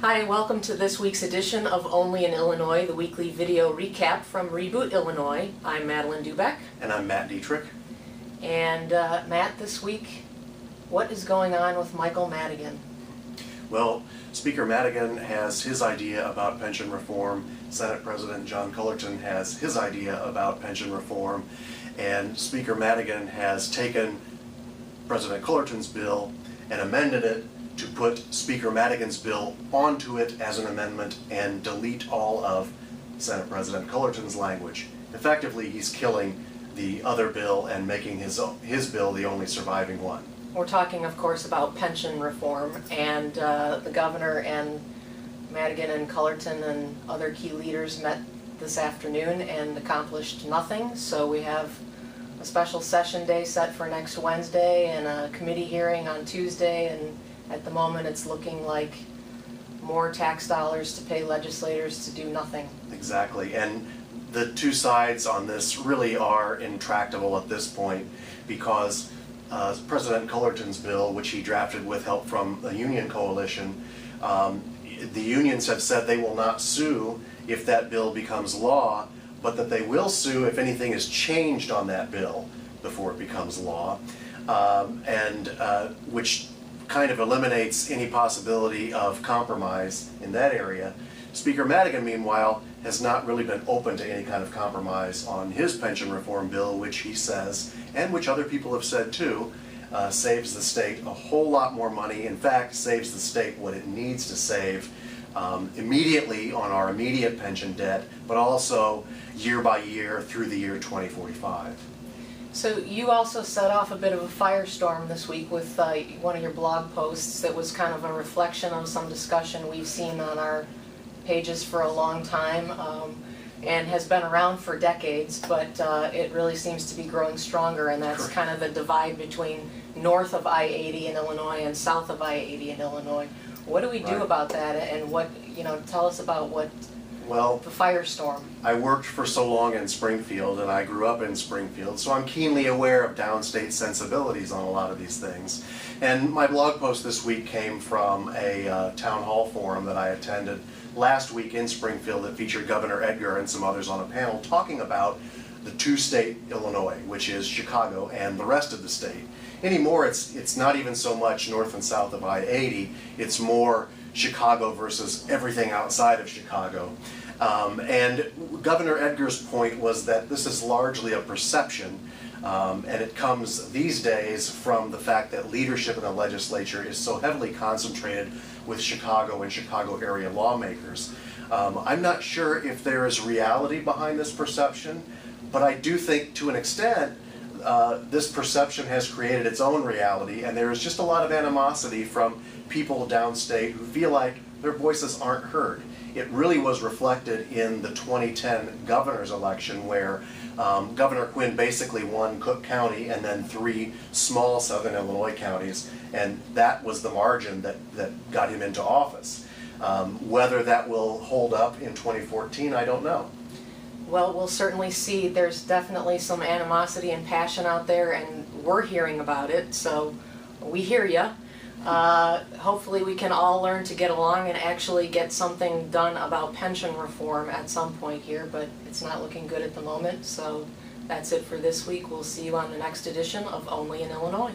Hi, welcome to this week's edition of Only in Illinois, the weekly video recap from Reboot, Illinois. I'm Madeline Dubeck. And I'm Matt Dietrich. And Matt, this week, what is going on with Michael Madigan? Well, Speaker Madigan has his idea about pension reform, Senate President John Cullerton has his idea about pension reform, and Speaker Madigan has taken President Cullerton's bill and amended it to put Speaker Madigan's bill onto it as an amendment and delete all of Senate President Cullerton's language. Effectively, he's killing the other bill and making his bill the only surviving one. We're talking, of course, about pension reform, and the governor and Madigan and Cullerton and other key leaders met this afternoon and accomplished nothing. So we have a special session day set for next Wednesday and a committee hearing on Tuesday, and at the moment it's looking like more tax dollars to pay legislators to do nothing. Exactly, and the two sides on this really are intractable at this point because President Cullerton's bill, which he drafted with help from the union coalition, the unions have said they will not sue if that bill becomes law, but that they will sue if anything is changed on that bill before it becomes law, which kind of eliminates any possibility of compromise in that area. Speaker Madigan, meanwhile, has not really been open to any kind of compromise on his pension reform bill, which he says, and which other people have said too, saves the state a whole lot more money. In fact, saves the state what it needs to save immediately on our immediate pension debt, but also year by year through the year 2045. So you also set off a bit of a firestorm this week with one of your blog posts that was kind of a reflection of some discussion we've seen on our pages for a long time, and has been around for decades, but it really seems to be growing stronger, and that's kind of the divide between north of I-80 in Illinois and south of I-80 in Illinois. What do we do about that, and what, tell us about what the firestorm? I worked for so long in Springfield, and I grew up in Springfield, so I'm keenly aware of downstate sensibilities on a lot of these things. And my blog post this week came from a town hall forum that I attended last week in Springfield that featured Governor Edgar and some others on a panel talking about the two-state Illinois, which is Chicago and the rest of the state. Anymore, it's not even so much north and south of I-80, it's more Chicago versus everything outside of Chicago. And Governor Edgar's point was that this is largely a perception, and it comes these days from the fact that leadership in the legislature is so heavily concentrated with Chicago and Chicago area lawmakers. I'm not sure if there is reality behind this perception, but I do think to an extent this perception has created its own reality, and there is just a lot of animosity from people downstate who feel like their voices aren't heard. It really was reflected in the 2010 governor's election where Governor Quinn basically won Cook County and then 3 small southern Illinois counties, and that was the margin that got him into office. Whether that will hold up in 2014, I don't know. Well, we'll certainly see. There's definitely some animosity and passion out there, and we're hearing about it, so we hear ya. Hopefully we can all learn to get along and actually get something done about pension reform at some point here, but it's not looking good at the moment. So that's it for this week. We'll see you on the next edition of Only in Illinois.